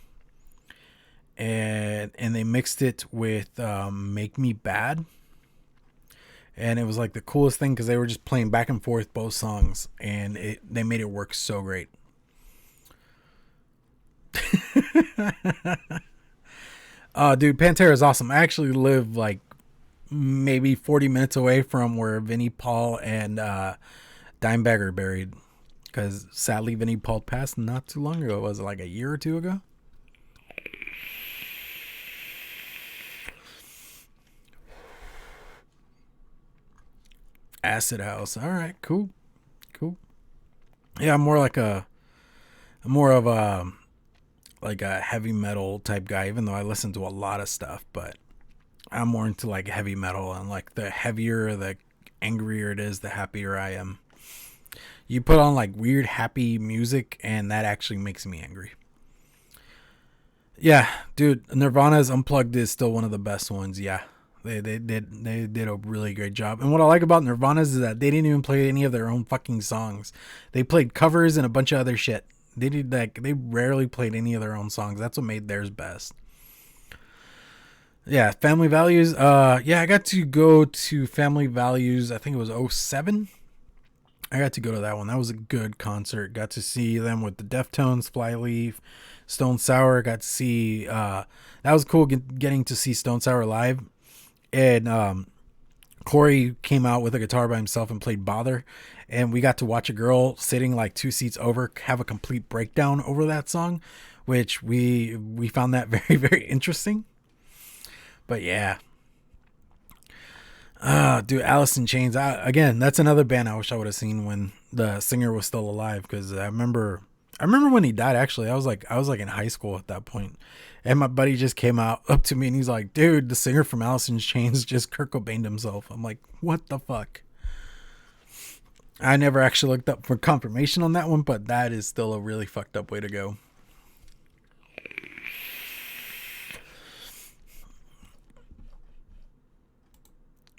and they mixed it with Make Me Bad. And it was like the coolest thing because they were just playing back and forth both songs, and they made it work so great. Dude, Pantera is awesome. I actually live like maybe 40 minutes away from where Vinnie Paul and Dimebag are buried. Because sadly, Vinnie Paul passed not too long ago. Was it like a year or two ago? Acid House. All right, cool. Cool. Yeah, I'm more of a like a heavy metal type guy, even though I listen to a lot of stuff, but I'm more into like heavy metal, and like the heavier, the angrier it is, the happier I am. You put on like weird happy music and that actually makes me angry. Yeah, dude, Nirvana's Unplugged is still one of the best ones. Yeah. They did a really great job. And what I like about Nirvana's is that they didn't even play any of their own fucking songs. They played covers and a bunch of other shit. They rarely played any of their own songs. That's what made theirs best. Yeah, Family Values. Yeah, I got to go to Family Values. I think it was '07. I got to go to that one. That was a good concert. Got to see them with the Deftones, Flyleaf, Stone Sour. Got to see. That was cool getting to see Stone Sour live. And Corey came out with a guitar by himself and played Bother. And we got to watch a girl sitting like 2 seats over have a complete breakdown over that song, which we found that very, very interesting. But yeah. Dude, Alice in Chains. Again, that's another band I wish I would have seen when the singer was still alive, because I remember when he died. Actually, I was like in high school at that point, and my buddy just came up to me and he's like, "Dude, the singer from Alice in Chains just Kurt Cobained himself." I'm like, "What the fuck?" I never actually looked up for confirmation on that one, but that is still a really fucked up way to go.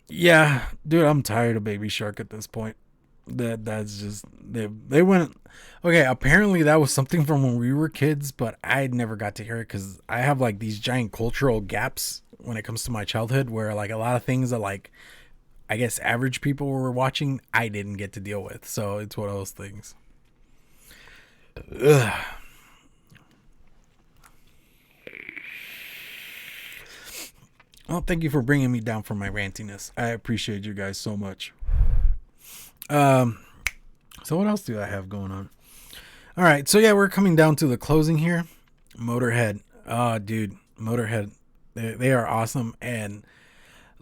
Yeah, dude, I'm tired of Baby Shark at this point. That's just they went okay. Apparently, that was something from when we were kids, but I never got to hear it because I have like these giant cultural gaps when it comes to my childhood, where like a lot of things that like I guess average people were watching, I didn't get to deal with. So it's one of those things. Ugh. Well, thank you for bringing me down from my rantiness. I appreciate you guys so much. Um, so what else do I have going on? All right, so yeah, we're coming down to the closing here. Motorhead, dude, Motorhead, they are awesome. And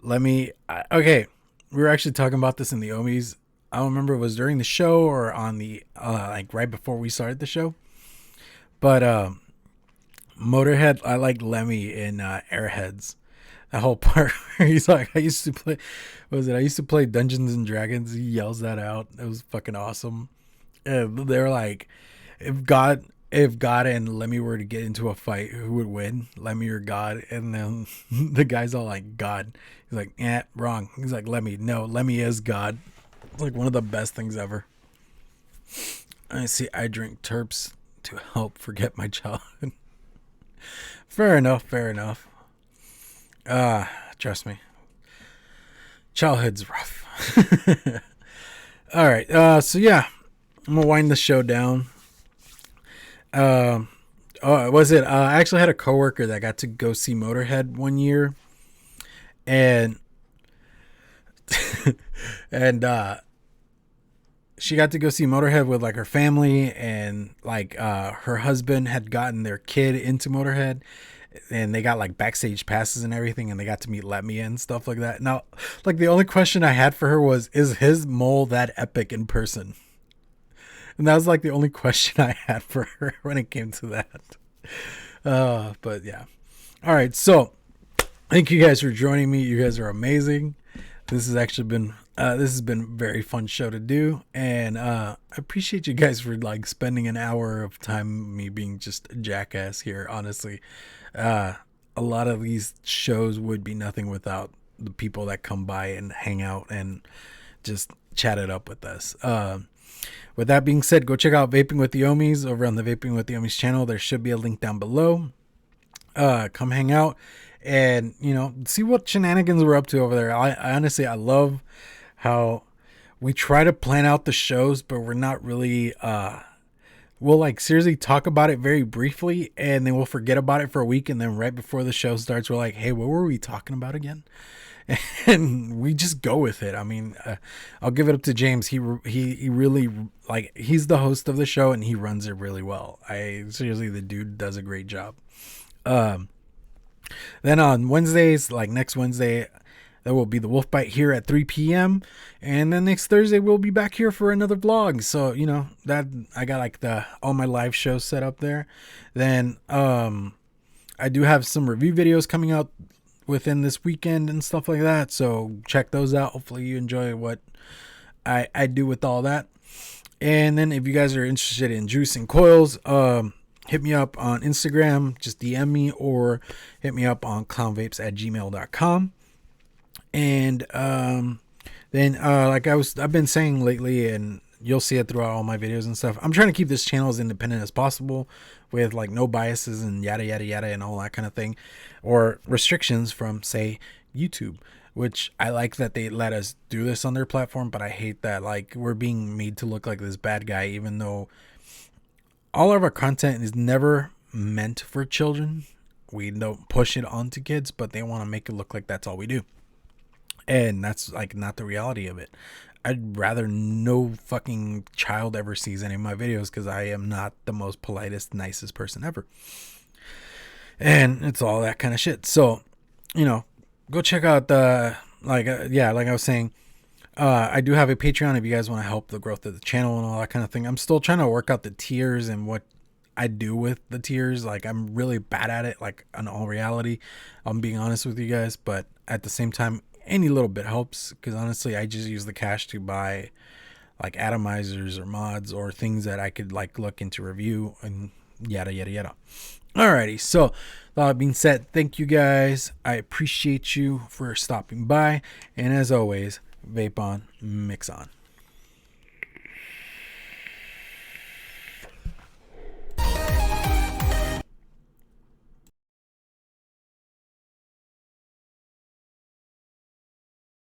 okay, we were actually talking about this in the Ohmies. I don't remember if it was during the show or on the like right before we started the show, but Motorhead, I like Lemmy in Airheads. That whole part where he's like, I used to play, what was it? I used to play Dungeons and Dragons. He yells that out. It was fucking awesome. And they're like, if God and Lemmy were to get into a fight, who would win, Lemmy or God? And then the guy's all like, God. He's like, wrong. He's like, Lemmy. No, Lemmy is God. It's like one of the best things ever. I see. I drink terps to help forget my childhood. Fair enough. Trust me. Childhood's rough. All right. So yeah. I'm gonna wind the show down. I actually had a coworker that got to go see Motorhead one year, and and she got to go see Motorhead with like her family, and like her husband had gotten their kid into Motorhead, and they got like backstage passes and everything, and they got to meet Lemmy and stuff like that. Now, like the only question I had for her was, is his mole that epic in person? And that was like the only question I had for her when it came to that. But yeah. All right. So thank you guys for joining me. You guys are amazing. This has actually been, this has been a very fun show to do. And I appreciate you guys for like spending an hour of time me being just a jackass here. Honestly, a lot of these shows would be nothing without the people that come by and hang out and just chat it up with us. With that being said, go check out Vaping with the Ohmies over on the Vaping with the Ohmies channel. There should be a link down below. Come hang out and, you know, see what shenanigans we're up to over there. I honestly, I love how we try to plan out the shows, but we're not really, we'll like seriously talk about it very briefly and then we'll forget about it for a week. And then right before the show starts, we're like, hey, what were we talking about again? And we just go with it. I mean, I'll give it up to James. He really, like, he's the host of the show and he runs it really well. Seriously, the dude does a great job. Then on Wednesdays, like next Wednesday, there will be the Wolfbite here at 3 p.m. And then next Thursday, we'll be back here for another vlog. So, you know, that I got like all my live shows set up there. Then I do have some review videos coming out within this weekend and stuff like that, so check those out. Hopefully you enjoy what I do with all that. And then if you guys are interested in juice and coils, hit me up on Instagram, just DM me, or hit me up on clownvapes@gmail.com. And then like I've been saying lately, and you'll see it throughout all my videos and stuff, I'm trying to keep this channel as independent as possible with like no biases and yada yada yada and all that kind of thing, or restrictions from say YouTube, which I like that they let us do this on their platform, but I hate that like we're being made to look like this bad guy, even though all of our content is never meant for children. We don't push it onto kids, but they want to make it look like that's all we do, and that's like not the reality of it. I'd rather no fucking child ever sees any of my videos because I am not the most politest, nicest person ever. And it's all that kind of shit. So, you know, go check out the, like I was saying, I do have a Patreon if you guys want to help the growth of the channel and all that kind of thing. I'm still trying to work out the tiers and what I do with the tiers. Like, I'm really bad at it, like, in all reality. I'm being honest with you guys. But at the same time, any little bit helps, because honestly I just use the cash to buy like atomizers or mods or things that I could like look into review and yada yada yada. Alrighty, so that being said, thank you guys. I appreciate you for stopping by, and as always, vape on, mix on.